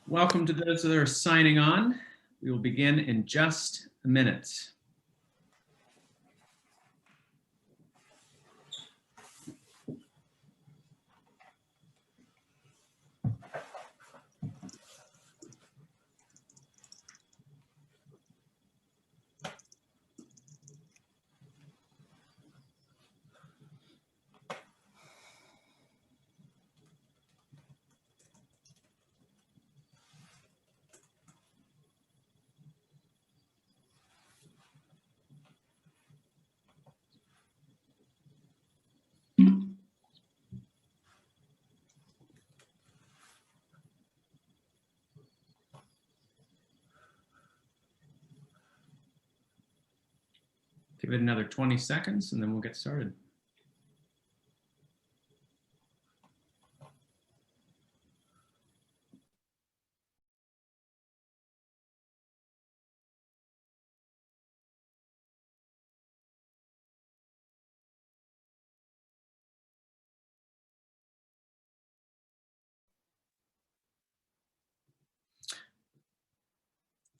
Welcome to those that are signing on. We will begin in just a minute. Give it another 20 seconds and then we'll get started.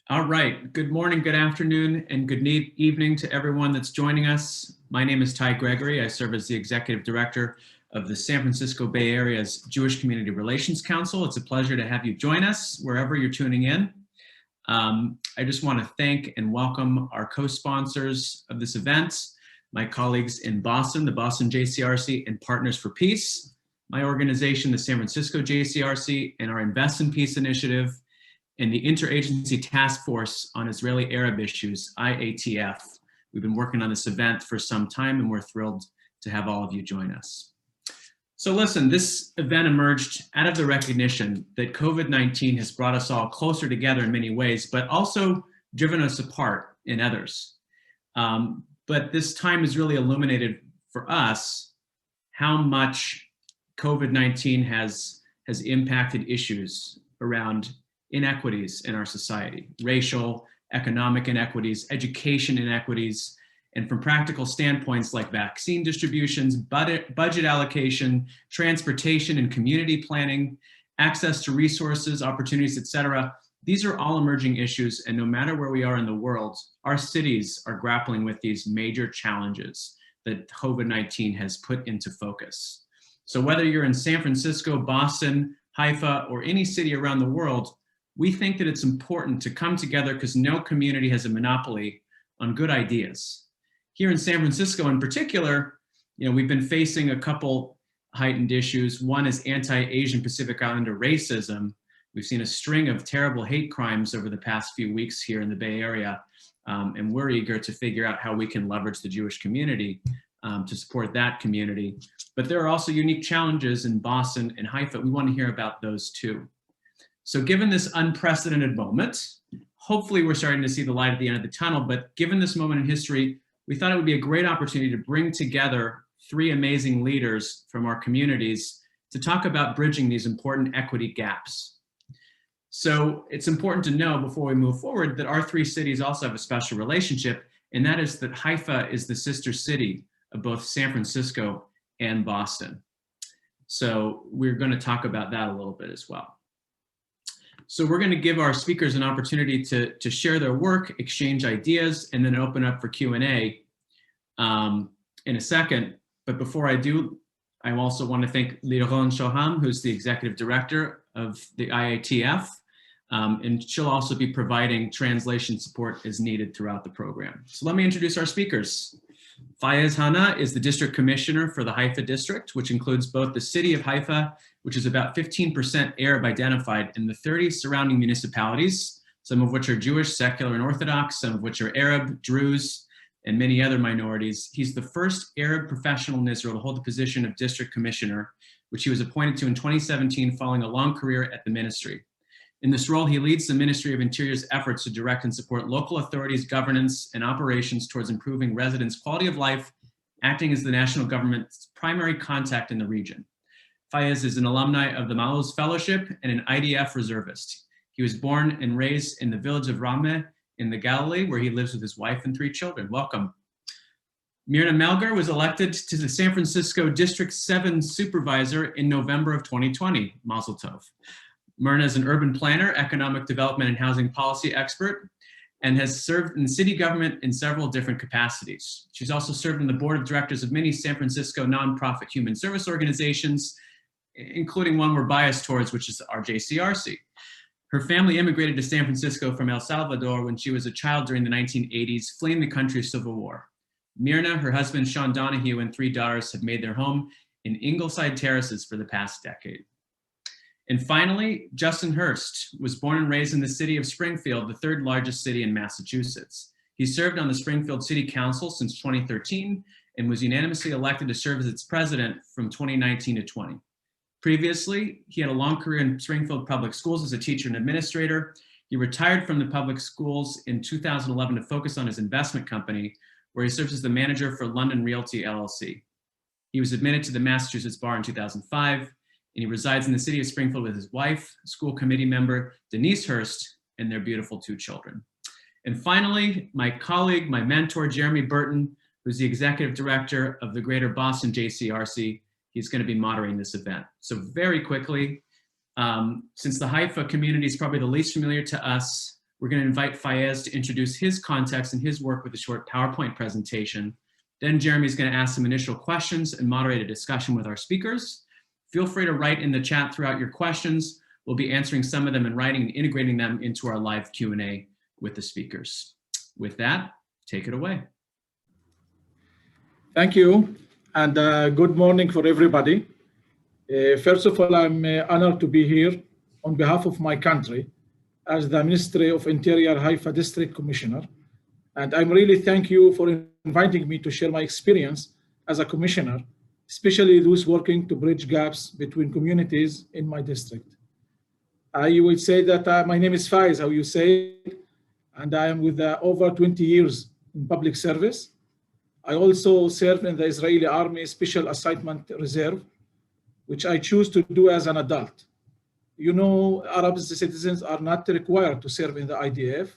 All right, good morning, good afternoon, and good evening to everyone that's joining us. My name is Ty Gregory. I serve as the Executive Director of the San Francisco Bay Area's Jewish Community Relations Council. It's a pleasure to have you join us wherever you're tuning in. I just want to thank and welcome our co-sponsors of this event, my colleagues in Boston, the Boston JCRC and Partners for Peace, my organization, the San Francisco JCRC, and our Invest in Peace initiative, and the Interagency Task Force on Israeli Arab Issues, IATF. We've been working on this event for some time and we're thrilled to have all of you join us. So listen, this event emerged out of the recognition that COVID-19 has brought us all closer together in many ways, but also driven us apart in others. But this time has really illuminated for us how much COVID-19 has impacted issues around inequities in our society, racial, economic inequities, education inequities, and from practical standpoints like vaccine distributions, budget allocation, transportation and community planning, access to resources, opportunities, etc. These are all emerging issues, and no matter where we are in the world, our cities are grappling with these major challenges that COVID-19 has put into focus. So whether you're in San Francisco, Boston, Haifa, or any city around the world, we think that it's important to come together because no community has a monopoly on good ideas. Here in San Francisco in particular, we've been facing a couple heightened issues. One is anti-Asian Pacific Islander racism. We've seen a string of terrible hate crimes over the past few weeks here in the Bay Area, and we're eager to figure out how we can leverage the Jewish community to support that community. But there are also unique challenges in Boston and Haifa. We want to hear about those too. So given this unprecedented moment, hopefully we're starting to see the light at the end of the tunnel, but given this moment in history, we thought it would be a great opportunity to bring together three amazing leaders from our communities to talk about bridging these important equity gaps. So it's important to know before we move forward that our three cities also have a special relationship, and that is that Haifa is the sister city of both San Francisco and Boston. So we're going to talk about that a little bit as well. So we're going to give our speakers an opportunity to share their work, exchange ideas, and then open up for Q&A in a second. But before I do, I also want to thank Liron Shoham, who's the Executive Director of the IATF, and she'll also be providing translation support as needed throughout the program. So let me introduce our speakers. Fayez Hana is the District Commissioner for the Haifa District, which includes both the city of Haifa, which is about 15% Arab identified, and the 30 surrounding municipalities, some of which are Jewish, secular, and Orthodox, some of which are Arab, Druze, and many other minorities. He's the first Arab professional in Israel to hold the position of District Commissioner, which he was appointed to in 2017 following a long career at the ministry. In this role, he leads the Ministry of Interior's efforts to direct and support local authorities' governance and operations towards improving residents' quality of life, acting as the national government's primary contact in the region. Fayez is an alumni of the Maluz Fellowship and an IDF reservist. He was born and raised in the village of Rameh in the Galilee, where he lives with his wife and 3 children. Welcome. Mirna Melgar was elected to the San Francisco District 7 Supervisor in November of 2020. Mazel tov. Myrna is an urban planner, economic development and housing policy expert, and has served in city government in several different capacities. She's also served on the board of directors of many San Francisco nonprofit human service organizations, including one we're biased towards, which is our JCRC. Her family immigrated to San Francisco from El Salvador when she was a child during the 1980s, fleeing the country's civil war. Myrna, her husband Sean Donahue, and 3 daughters have made their home in Ingleside Terraces for the past decade. And finally, Justin Hurst was born and raised in the city of Springfield, the 3rd largest city in Massachusetts. He served on the Springfield City Council since 2013 and was unanimously elected to serve as its president from 2019 to 20. Previously, he had a long career in Springfield Public Schools as a teacher and administrator. He retired from the public schools in 2011 to focus on his investment company, where he serves as the manager for London Realty LLC. He was admitted to the Massachusetts Bar in 2005, and he resides in the city of Springfield with his wife, school committee member Denise Hurst, and their beautiful 2 children. And finally, my colleague, my mentor, Jeremy Burton, who's the executive director of the Greater Boston JCRC. He's going to be moderating this event. So very quickly, since the Haifa community is probably the least familiar to us, we're going to invite Fayez to introduce his context and his work with a short PowerPoint presentation. Then Jeremy's going to ask some initial questions and moderate a discussion with our speakers. Feel free to write in the chat throughout your questions. We'll be answering some of them in writing and integrating them into our live Q&A with the speakers. With that, take it away. Thank you, and good morning for everybody. First of all, I'm honored to be here on behalf of my country as the Ministry of Interior Haifa District Commissioner. And I'm really thank you for inviting me to share my experience as a commissioner, especially those working to bridge gaps between communities in my district. I will say that my name is Faiz, how you say it, and I am with over 20 years in public service. I also served in the Israeli Army Special Assignment Reserve, which I choose to do as an adult. You know, Arab citizens are not required to serve in the IDF.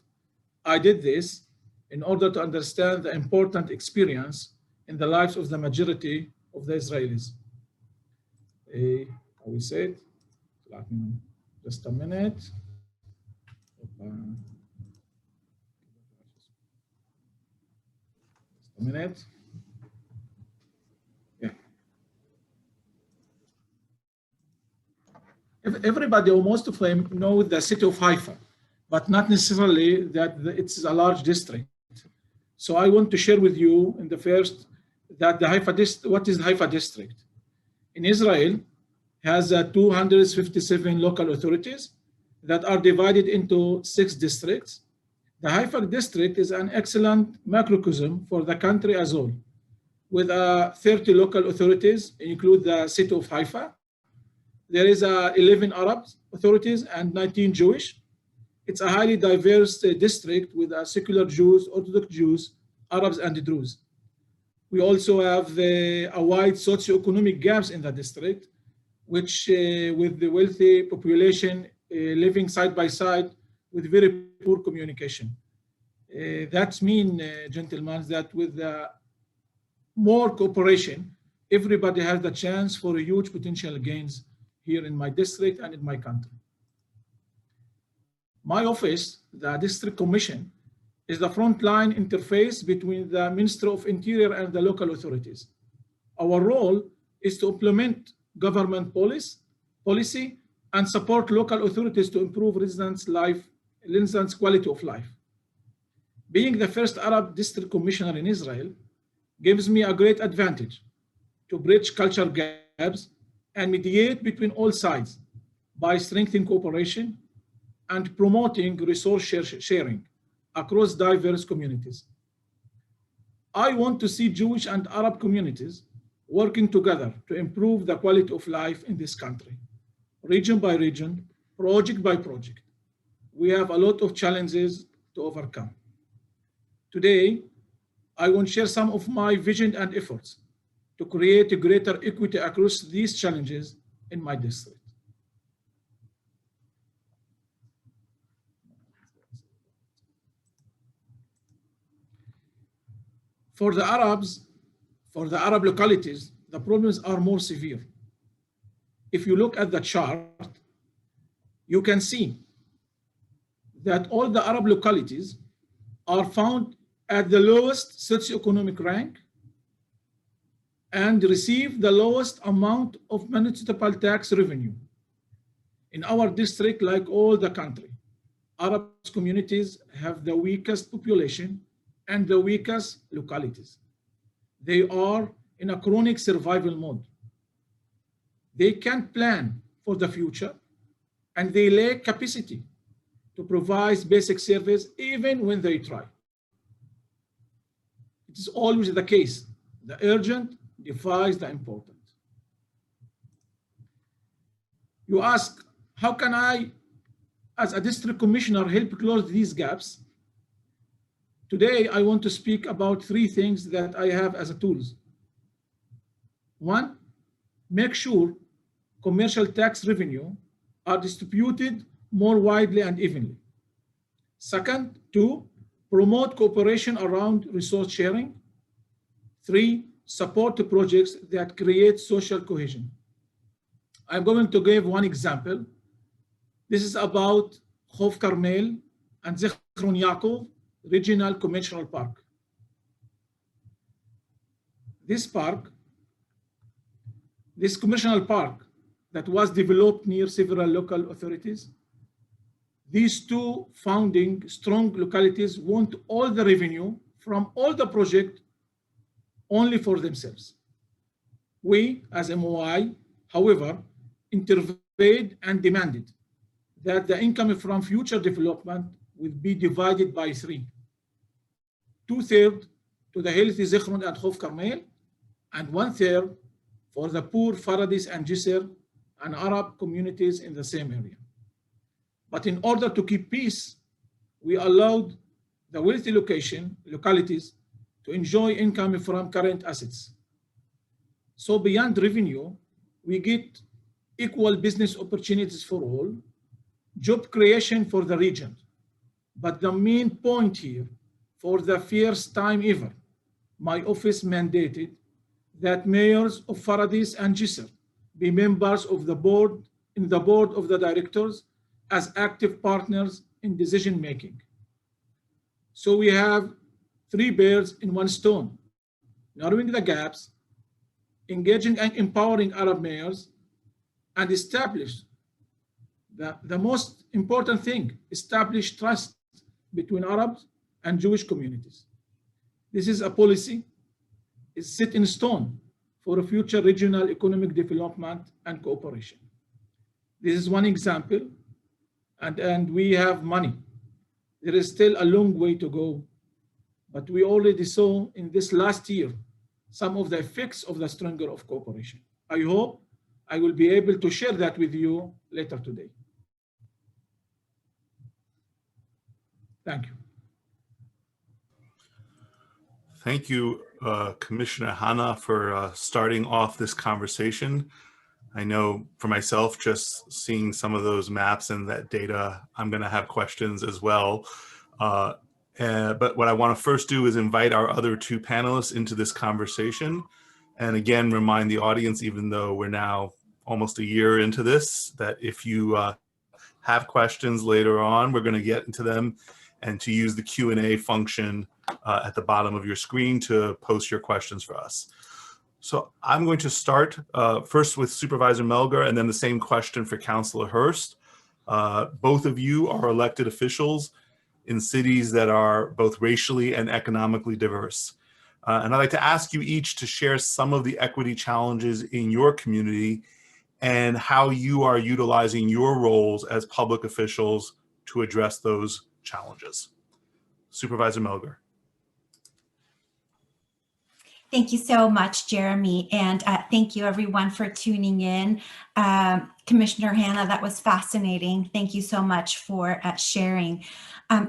I did this in order to understand the important experience in the lives of the majority of the Israelis. I will say it. Just a minute. Just a minute. Yeah. Everybody, or most of them, know the city of Haifa, but not necessarily that it's a large district. So I want to share with you in the first that the Haifa what is the Haifa district? In Israel, has 257 local authorities that are divided into 6 districts. The Haifa district is an excellent macrocosm for the country as a whole, with 30 local authorities, include the city of Haifa. There is 11 Arab authorities and 19 Jewish. It's a highly diverse district with secular Jews, Orthodox Jews, Arabs, and Druze. We also have a wide socioeconomic gaps in the district, which with the wealthy population living side by side with very poor communication. That means, gentlemen, that with more cooperation, everybody has the chance for huge potential gains here in my district and in my country. My office, the District Commission, is the frontline interface between the Ministry of Interior and the local authorities. Our role is to implement government policy and support local authorities to improve residents' quality of life. Being the first Arab District Commissioner in Israel gives me a great advantage to bridge cultural gaps and mediate between all sides by strengthening cooperation and promoting resource sharing across diverse communities. I want to see Jewish and Arab communities working together to improve the quality of life in this country, region by region, project by project. We have a lot of challenges to overcome. Today, I want to share some of my vision and efforts to create a greater equity across these challenges in my district. For the Arab localities, the problems are more severe. If you look at the chart, you can see that all the Arab localities are found at the lowest socioeconomic rank and receive the lowest amount of municipal tax revenue. In our district, like all the country, Arab communities have the weakest population and the weakest localities. They are in a chronic survival mode. They can't plan for the future, and they lack capacity to provide basic service even when they try. It is always the case. The urgent defies the important. You ask, how can I, as a district commissioner, help close these gaps? Today, I want to speak about three things that I have as a tools. One, make sure commercial tax revenue are distributed more widely and evenly. Second, two, promote cooperation around resource sharing. Three, support the projects that create social cohesion. I'm going to give one example. This is about Khof Karmel and Zichron Yaakov Regional Commercial Park. This commercial park that was developed near several local authorities, these two founding strong localities want all the revenue from all the project only for themselves. We, as MOI, however, intervened and demanded that the income from future development would be divided by three. 2/3 to the healthy Zichron and Khof Karmel, and 1/3 for the poor Faradis and Jisr and Arab communities in the same area. But in order to keep peace, we allowed the wealthy localities to enjoy income from current assets. So beyond revenue, we get equal business opportunities for all, job creation for the region. But the main point here, for the first time ever, my office mandated that mayors of Faradis and Jisr be members of the board, in the board of the directors, as active partners in decision making. So we have three birds in one stone: narrowing the gaps, engaging and empowering Arab mayors, and establish the most important thing, establish trust between Arabs and Jewish communities. This is a policy, is set in stone for a future regional economic development and cooperation. This is one example, and we have money. There is still a long way to go, but we already saw in this last year some of the effects of the stronger of cooperation. I hope I will be able to share that with you later today. Thank you. Thank you, Commissioner Hanna, for starting off this conversation. I know for myself, just seeing some of those maps and that data, I'm going to have questions as well. But what I want to first do is invite our other two panelists into this conversation. And again, remind the audience, even though we're now almost a year into this, that if you have questions later on, we're going to get into them, and to use the Q&A function at the bottom of your screen to post your questions for us. So I'm going to start first with Supervisor Melgar, and then the same question for Councilor Hurst. Both of you are elected officials in cities that are both racially and economically diverse. And I'd like to ask you each to share some of the equity challenges in your community and how you are utilizing your roles as public officials to address those challenges. Supervisor Melgar. Thank you so much, Jeremy, and thank you everyone for tuning in. Commissioner Hanna, that was fascinating. Thank you so much for sharing.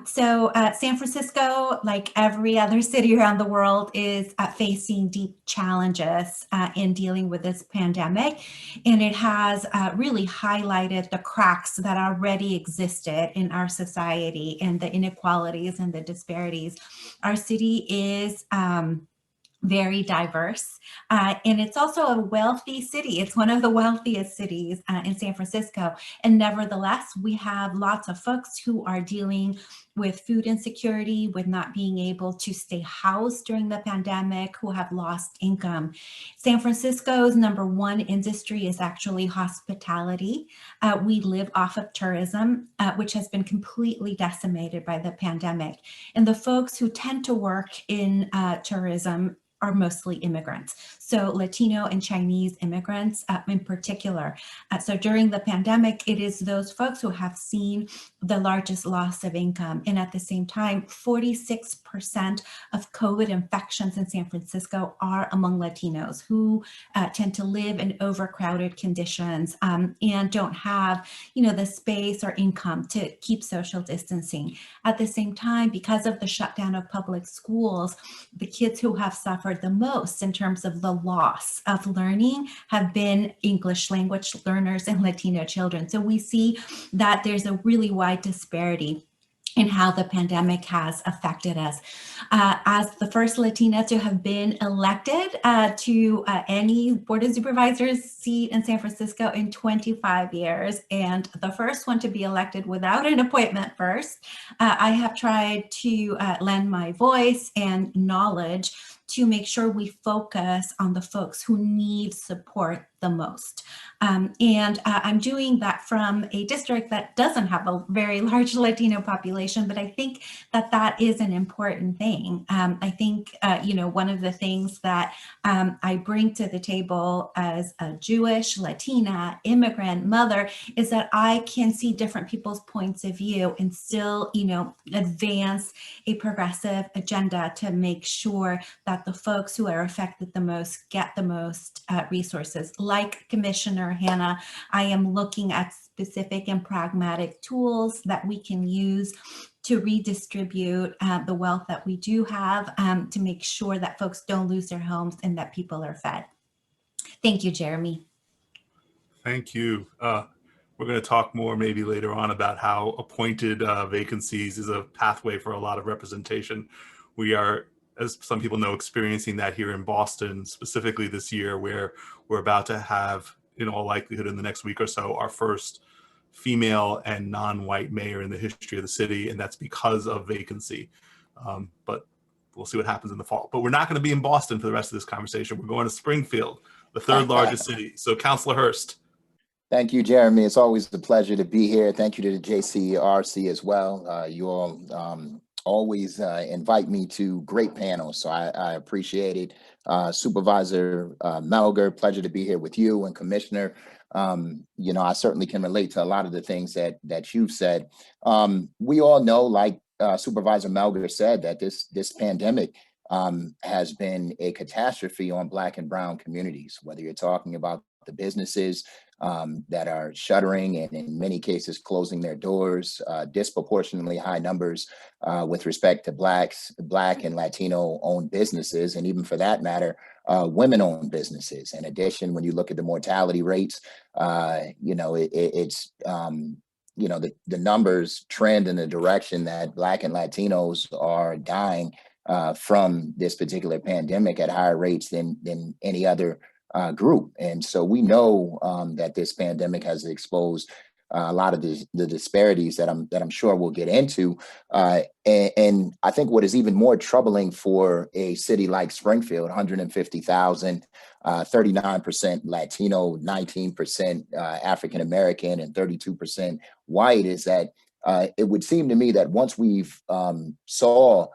San Francisco, like every other city around the world, is facing deep challenges in dealing with this pandemic, and it has really highlighted the cracks that already existed in our society and the inequalities and the disparities. Our city is very diverse. And it's also a wealthy city. It's one of the wealthiest cities in San Francisco. And nevertheless, we have lots of folks who are dealing with food insecurity, with not being able to stay housed during the pandemic, who have lost income. San Francisco's #1 industry is actually hospitality. We live off of tourism, which has been completely decimated by the pandemic. And the folks who tend to work in tourism are mostly immigrants. So Latino and Chinese immigrants in particular. So during the pandemic, it is those folks who have seen the largest loss of income. And at the same time, 46% of COVID infections in San Francisco are among Latinos who tend to live in overcrowded conditions and don't have, the space or income to keep social distancing. At the same time, because of the shutdown of public schools, the kids who have suffered the most in terms of the loss of learning have been English language learners and Latino children. So we see that there's a really wide disparity in how the pandemic has affected us. As the first Latina to have been elected to any Board of Supervisors seat in San Francisco in 25 years, and the first one to be elected without an appointment first, I have tried to lend my voice and knowledge to make sure we focus on the folks who need support the most. And I'm doing that from a district that doesn't have a very large Latino population, but I think that that is an important thing. I think, one of the things that I bring to the table as a Jewish, Latina, immigrant mother is that I can see different people's points of view and still, advance a progressive agenda to make sure that the folks who are affected the most get the most resources. Like Commissioner Hannah, I am looking at specific and pragmatic tools that we can use to redistribute the wealth that we do have to make sure that folks don't lose their homes and that people are fed. Thank you, Jeremy. Thank you. We're going to talk more maybe later on about how appointed vacancies is a pathway for a lot of representation. We are, as some people know, experiencing that here in Boston, specifically this year, where we're about to have, in all likelihood, in the next week or so, our first female and non-white mayor in the history of the city, and that's because of vacancy. But we'll see what happens in the fall. But we're not going to be in Boston for the rest of this conversation. We're going to Springfield, the third largest city. So, Councilor Hurst. Thank you, Jeremy. It's always a pleasure to be here. Thank you to the JCRC as well. You all always invite me to great panels, so I appreciate it. Supervisor Melger, pleasure to be here with you, and Commissioner. I certainly can relate to a lot of the things that you've said. We all know, like Supervisor Melger said, that this pandemic has been a catastrophe on Black and Brown communities, whether you're talking about the businesses that are shuttering and in many cases closing their doors, disproportionately high numbers with respect to Black and Latino owned businesses, and even for that matter, women owned businesses. In addition, when you look at the mortality rates, it's the numbers trend in the direction that Black and Latinos are dying from this particular pandemic at higher rates than any other group. And so we know that this pandemic has exposed a lot of the disparities that I'm sure we'll get into. And I think what is even more troubling for a city like Springfield, 150,000, 39% Latino, 19% African American, and 32% white, is that it would seem to me that once we've saw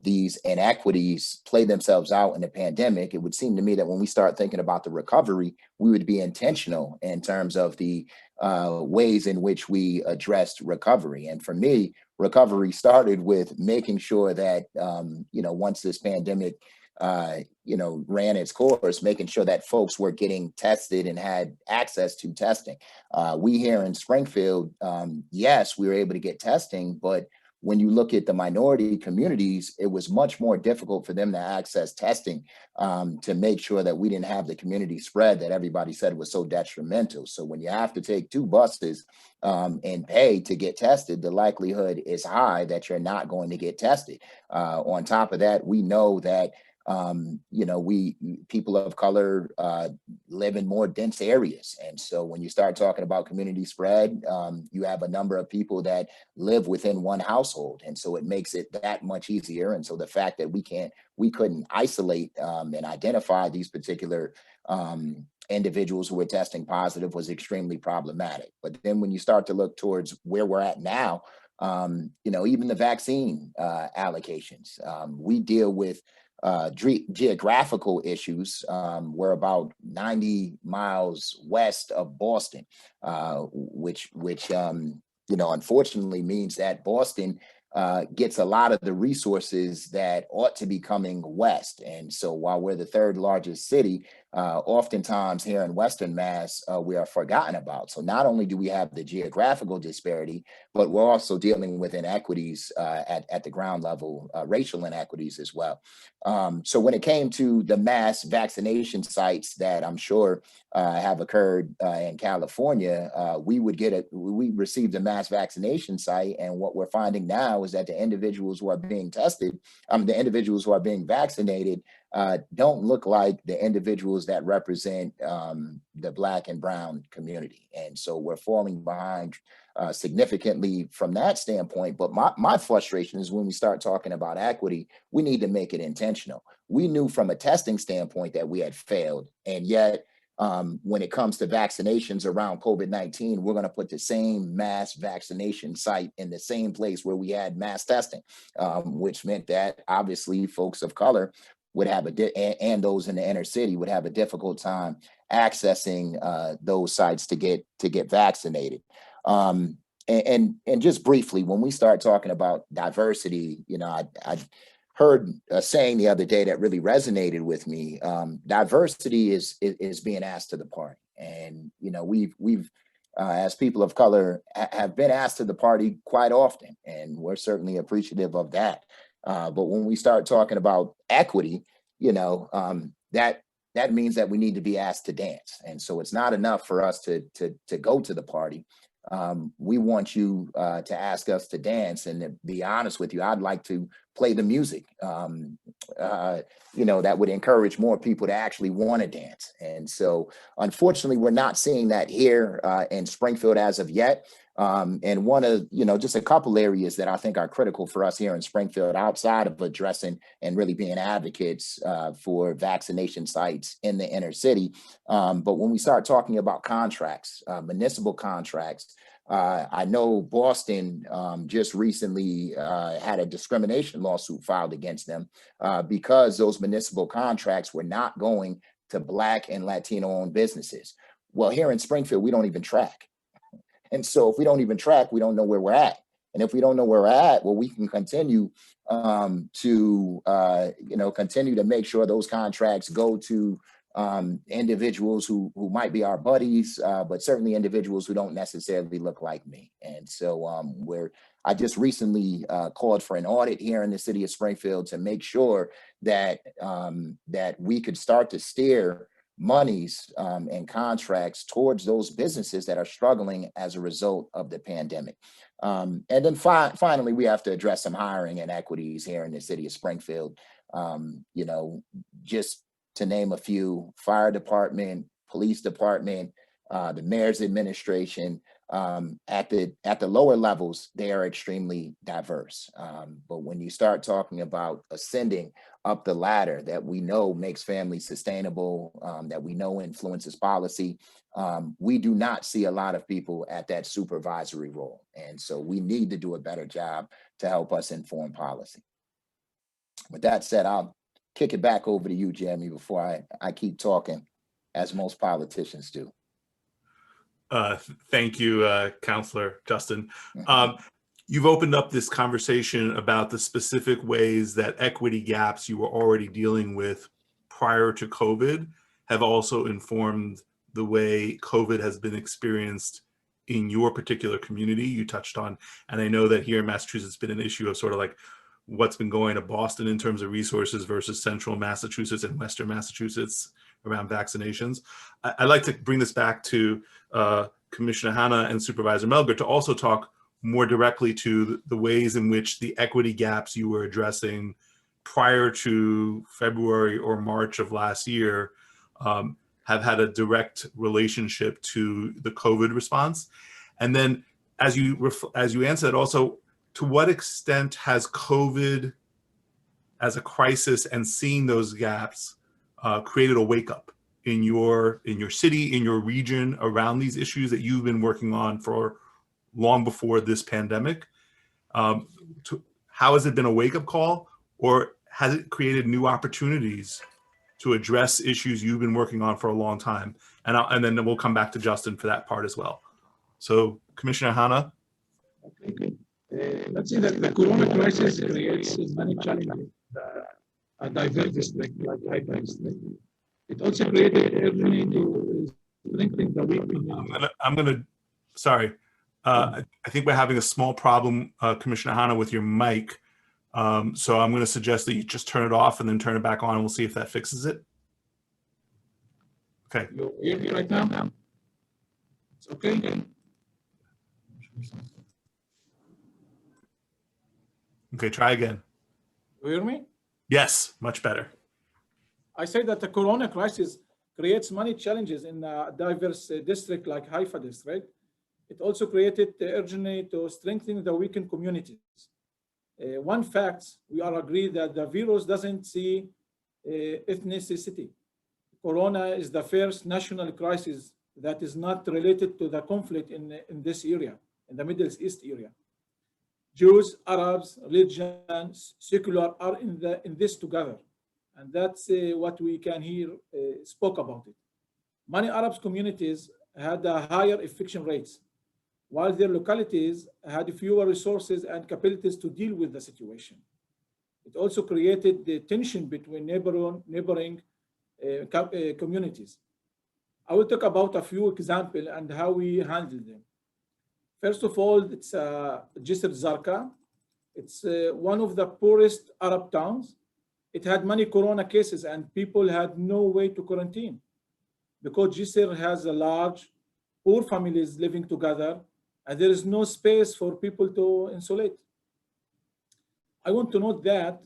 these inequities play themselves out in the pandemic, it would seem to me that when we start thinking about the recovery, we would be intentional in terms of the ways in which we addressed recovery. And for me, recovery started with making sure that, once this pandemic, ran its course, making sure that folks were getting tested and had access to testing. We here in Springfield, yes, we were able to get testing, but when you look at the minority communities, it was much more difficult for them to access testing to make sure that we didn't have the community spread that everybody said was so detrimental. So when you have to take 2 buses and pay to get tested, the likelihood is high that you're not going to get tested. On top of that, we know that We people of color live in more dense areas. And so when you start talking about community spread, you have a number of people that live within one household. And so it makes it that much easier. And so the fact that we couldn't isolate and identify these particular individuals who were testing positive was extremely problematic. But then when you start to look towards where we're at now, even the vaccine allocations, we deal with geographical issues. We're about 90 miles west of Boston, which unfortunately means that Boston gets a lot of the resources that ought to be coming west. And so while we're the third largest city, oftentimes here in Western Mass, we are forgotten about. So not only do we have the geographical disparity, but we're also dealing with inequities at the ground level, racial inequities as well. So when it came to the mass vaccination sites that I'm sure have occurred in California, we received a mass vaccination site. And what we're finding now is that the individuals who are being tested, the individuals who are being vaccinated, don't look like the individuals that represent the Black and Brown community. And so we're falling behind significantly from that standpoint. But my frustration is when we start talking about equity, we need to make it intentional. We knew from a testing standpoint that we had failed. And yet, when it comes to vaccinations around COVID-19, we're going to put the same mass vaccination site in the same place where we had mass testing, which meant that obviously folks of color would have and those in the inner city would have a difficult time accessing those sites to get vaccinated. And just briefly, when we start talking about diversity, I heard a saying the other day that really resonated with me. Diversity is being asked to the party, and we've as people of color have been asked to the party quite often, and we're certainly appreciative of that. But when we start talking about equity, that means that we need to be asked to dance. And so it's not enough for us to go to the party. We want you to ask us to dance. And to be honest with you, I'd like to play the music, that would encourage more people to actually want to dance. And so unfortunately, we're not seeing that here in Springfield as of yet. And one of, just a couple areas that I think are critical for us here in Springfield, outside of addressing and really being advocates for vaccination sites in the inner city. But when we start talking about contracts, municipal contracts, I know Boston just recently had a discrimination lawsuit filed against them because those municipal contracts were not going to Black and Latino-owned businesses. Well, here in Springfield, we don't even track. And so if we don't even track, we don't know where we're at. And if we don't know where we're at, well, we can continue to continue to make sure those contracts go to individuals who might be our buddies, but certainly individuals who don't necessarily look like me. And so I just recently called for an audit here in the city of Springfield to make sure that that we could start to steer monies and contracts towards those businesses that are struggling as a result of the pandemic. And then finally, we have to address some hiring inequities here in the city of Springfield. Just to name a few: fire department, police department, the mayor's administration. At the lower levels, they are extremely diverse. But when you start talking about ascending up the ladder that we know makes families sustainable, that we know influences policy, we do not see a lot of people at that supervisory role. And so we need to do a better job to help us inform policy. With that said, I'll kick it back over to you, Jeremy, before I keep talking, as most politicians do. Thank you, Councillor Justin. You've opened up this conversation about the specific ways that equity gaps you were already dealing with prior to COVID have also informed the way COVID has been experienced in your particular community you touched on. And I know that here in Massachusetts, it's been an issue of sort of like what's been going to Boston in terms of resources versus central Massachusetts and Western Massachusetts around vaccinations. I'd like to bring this back to Commissioner Hanna and Supervisor Melgar to also talk more directly to the ways in which the equity gaps you were addressing prior to February or March of last year have had a direct relationship to the COVID response? And then as you answered also, to what extent has COVID as a crisis and seeing those gaps created a wake up in your city, in your region around these issues that you've been working on for long before this pandemic? How has it been a wake up call, or has it created new opportunities to address issues you've been working on for a long time? And then we'll come back to Justin for that part as well. So Commissioner Hanna. Okay. Let's say that the corona crisis creates many challenges. A diverse district like Haifa district. It also created urgent to strengthen the weak community. Sorry. I think we're having a small problem, Commissioner Hanna, with your mic. So I'm going to suggest that you just turn it off and then turn it back on, and we'll see if that fixes it. Okay. You hear me right now? It's okay. Okay, try again. You hear me? Yes, much better. I say that the corona crisis creates many challenges in a diverse district like Haifa district. It also created the urgency to strengthen the weakened communities. One fact, we all agree that the virus doesn't see ethnicity. Corona is the first national crisis that is not related to the conflict in this area, in the Middle East area. Jews, Arabs, religion, secular are in this together. And that's what we can hear spoke about it. Many Arab communities had higher eviction rates, while their localities had fewer resources and capabilities to deal with the situation. It also created the tension between neighboring communities. I will talk about a few examples and how we handle them. First of all, it's Jisr Zarqa. It's one of the poorest Arab towns. It had many corona cases and people had no way to quarantine because Jisr has a large, poor families living together and there is no space for people to insulate. I want to note that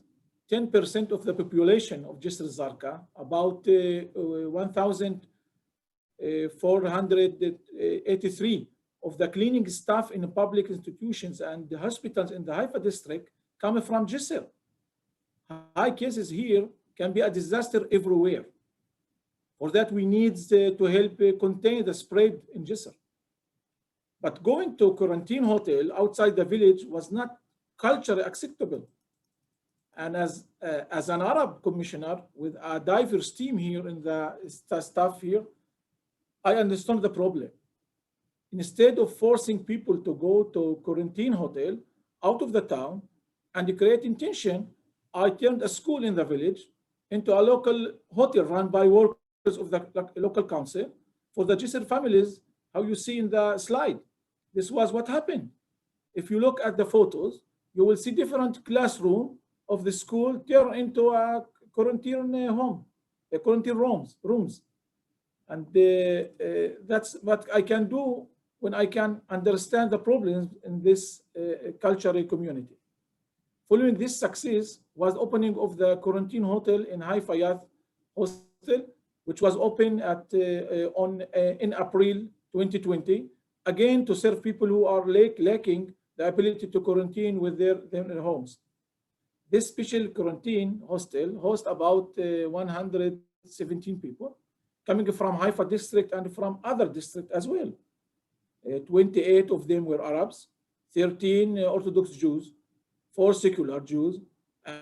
10% of the population of Jisr Zarqa, about 1,483 of the cleaning staff in public institutions and the hospitals in the Haifa district come from Jisr. High cases here can be a disaster everywhere. For that, we need to help contain the spread in Jisr. But going to a quarantine hotel outside the village was not culturally acceptable. And as an Arab commissioner with a diverse team here in the staff here, I understand the problem. Instead of forcing people to go to a quarantine hotel out of the town and creating tension, I turned a school in the village into a local hotel run by workers of the local council for the Jisr families, how you see in the slide. This was what happened. If you look at the photos, you will see different classrooms of the school turned into a quarantine home, quarantine rooms. And that's what I can do when I can understand the problems in this cultural community. Following this success was opening of the quarantine hotel in Haifa Youth Hostel, which was open in April 2020, again to serve people who are lacking the ability to quarantine with their homes. This special quarantine hostel hosts about 117 people coming from Haifa district and from other districts as well. 28 of them were Arabs, 13 Orthodox Jews, 4 secular Jews,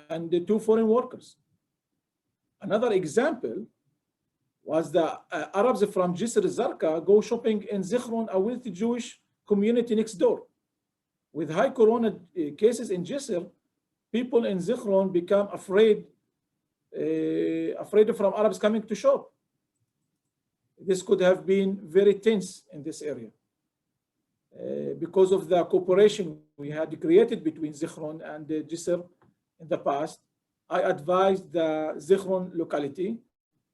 and 2 foreign workers. Another example was the Arabs from Jisr Zarqa go shopping in Zichron, a wealthy Jewish community next door. With high corona cases in Jisr, people in Zichron become afraid from Arabs coming to shop. This could have been very tense in this area. Because of the cooperation we had created between Zichron and Jisr in the past, I advised the Zichron locality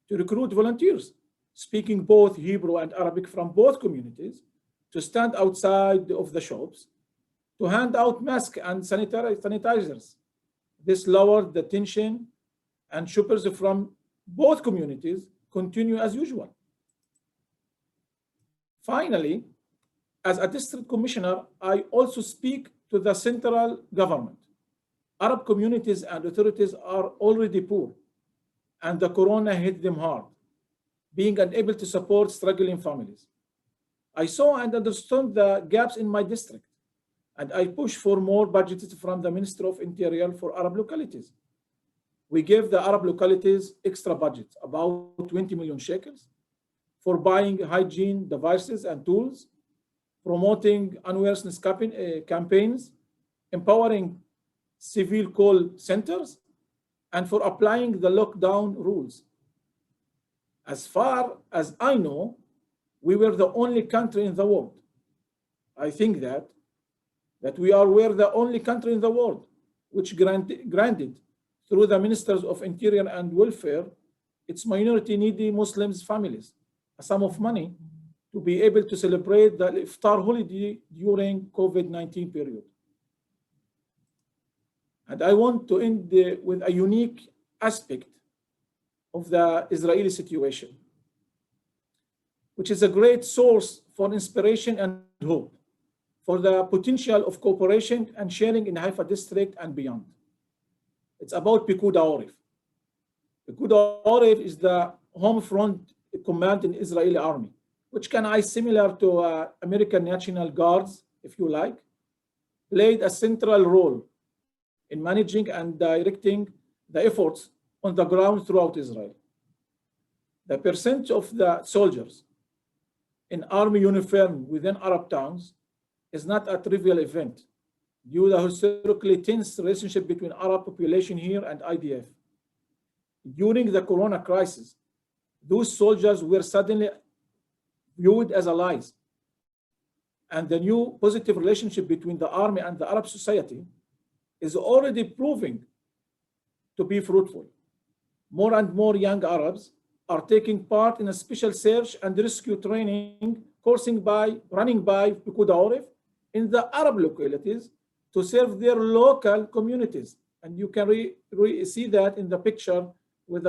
to recruit volunteers speaking both Hebrew and Arabic from both communities to stand outside of the shops to hand out masks and sanitizers. This lowered the tension, and shoppers from both communities continue as usual. Finally, as a district commissioner, I also speak to the central government. Arab communities and authorities are already poor, and the corona hit them hard, being unable to support struggling families. I saw and understood the gaps in my district, and I pushed for more budgets from the Ministry of Interior for Arab localities. We gave the Arab localities extra budget, about 20 million shekels, for buying hygiene devices and tools, promoting awareness campaigns, empowering civil call centers, and for applying the lockdown rules. As far as I know, we were the only country in the world. I think that were the only country in the world which granted through the Ministers of Interior and Welfare its minority needy Muslims families a sum of money to be able to celebrate the iftar holiday during COVID-19 period. And I want to end with a unique aspect of the Israeli situation, which is a great source for inspiration and hope for the potential of cooperation and sharing in Haifa district and beyond. It's about Picud Aorif. Picud Aorif is the home front command in Israeli army, which can I similar to American National Guards, if you like, played a central role in managing and directing the efforts on the ground throughout Israel. The percentage of the soldiers in army uniform within Arab towns is not a trivial event due to the historically tense relationship between Arab population here and IDF. During the corona crisis, those soldiers were suddenly viewed as allies. And the new positive relationship between the army and the Arab society is already proving to be fruitful. More and more young Arabs are taking part in a special search and rescue training running by Picud Aorif in the Arab localities to serve their local communities. And you can see that in the picture with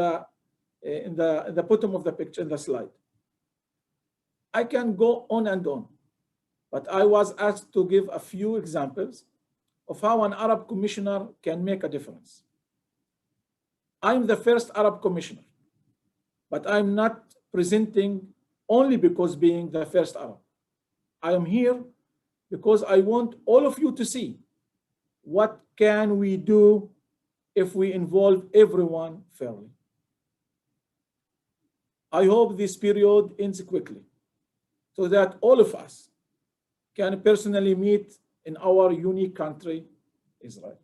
in the bottom of the picture in the slide. I can go on and on, but I was asked to give a few examples of how an Arab commissioner can make a difference. I'm the first Arab commissioner, but I'm not presenting only because being the first Arab. I am here because I want all of you to see what can we do if we involve everyone fairly. I hope this period ends quickly so that all of us can personally meet in our unique country, Israel.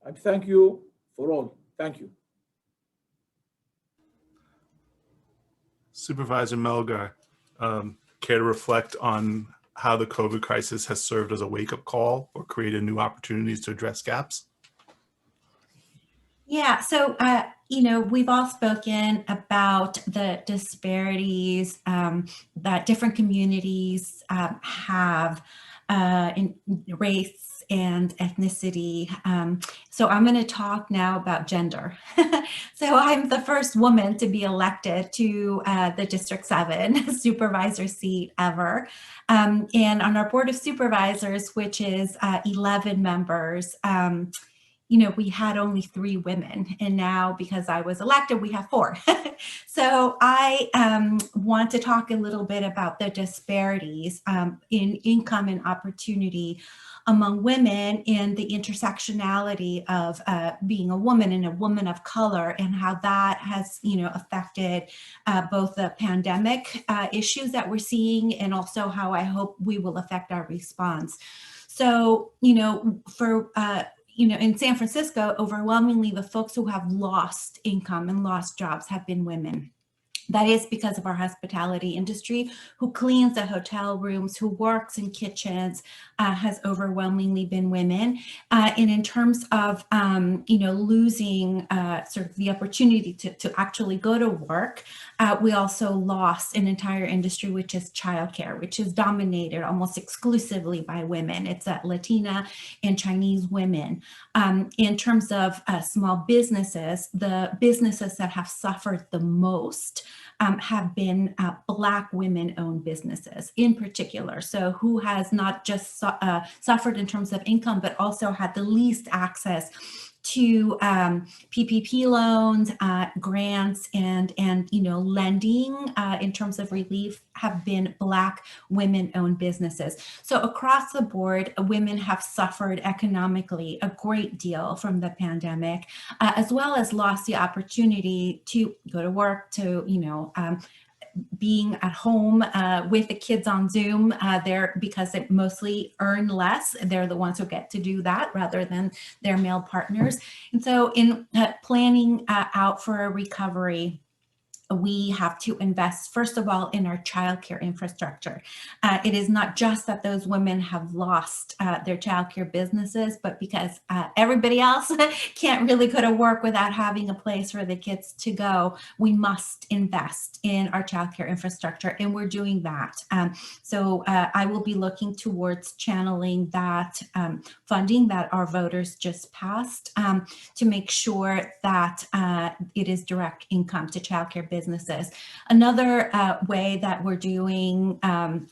I thank you for all. Thank you. Supervisor Melgar, care to reflect on how the COVID crisis has served as a wake-up call or created new opportunities to address gaps? Yeah, so, we've all spoken about the disparities that different communities have in race and ethnicity. So I'm going to talk now about gender. So I'm the first woman to be elected to the District 7 supervisor seat ever. And on our Board of Supervisors, which is 11 members, we had only 3 women, and now because I was elected, we have 4. So I want to talk a little bit about the disparities in income and opportunity among women and the intersectionality of being a woman and a woman of color, and how that has, affected both the pandemic issues that we're seeing, and also how I hope we will affect our response. So, in San Francisco, overwhelmingly, the folks who have lost income and lost jobs have been women. That is because of our hospitality industry, who cleans the hotel rooms, who works in kitchens, has overwhelmingly been women. And in terms of, losing sort of the opportunity to actually go to work, we also lost an entire industry, which is childcare, which is dominated almost exclusively by women. It's Latina and Chinese women. In terms of small businesses, the businesses that have suffered the most have been Black women-owned businesses in particular. So who has not just suffered in terms of income, but also had the least access to PPP loans, grants, and lending in terms of relief have been Black women-owned businesses. So across the board, women have suffered economically a great deal from the pandemic, as well as lost the opportunity to go to work, to being at home with the kids on Zoom there, because they mostly earn less. They're the ones who get to do that rather than their male partners. And so in planning out for a recovery, we have to invest, first of all, in our childcare infrastructure. It is not just that those women have lost their childcare businesses, but because everybody else can't really go to work without having a place for the kids to go, we must invest in our childcare infrastructure, and we're doing that. So I will be looking towards channeling that funding that our voters just passed to make sure that it is direct income to childcare businesses. Another way that we're doing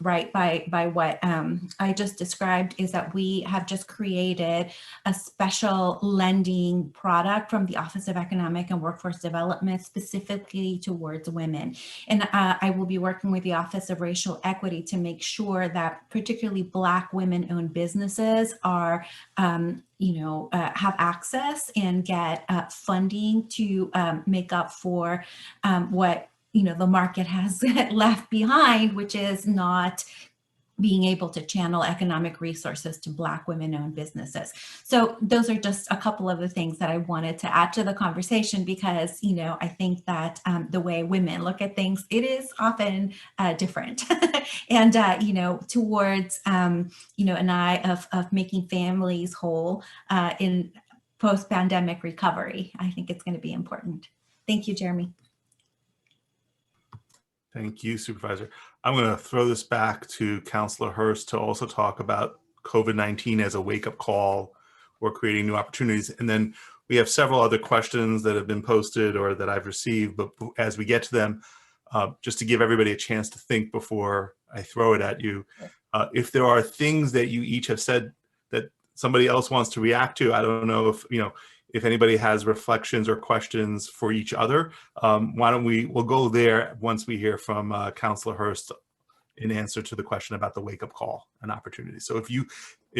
right by what I just described is that we have just created a special lending product from the Office of Economic and Workforce Development specifically towards women. And I will be working with the Office of Racial Equity to make sure that particularly Black women-owned businesses are have access and get funding to make up for what the market has left behind, which is not being able to channel economic resources to Black women-owned businesses. So those are just a couple of the things that I wanted to add to the conversation, because I think that the way women look at things, it is often different, and towards an eye of making families whole in post-pandemic recovery. I think it's going to be important. Thank you, Jeremy. Thank you, Supervisor. I'm going to throw this back to Councilor Hurst to also talk about COVID-19 as a wake-up call or creating new opportunities. And then we have several other questions that have been posted or that I've received, but as we get to them, just to give everybody a chance to think before I throw it at you, if there are things that you each have said that somebody else wants to react to, I don't know if anybody has reflections or questions for each other, why don't we'll go there once we hear from Councilor Hurst in answer to the question about the wake-up call and opportunity. So if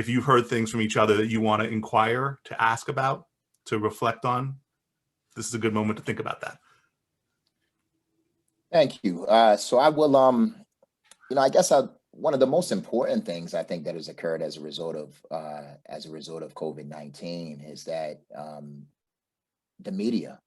you've heard things from each other that you want to inquire, to ask about, to reflect on, this is a good moment to think about that. Thank you. So I will, I guess one of the most important things I think that has occurred as a result of COVID-19 is that the media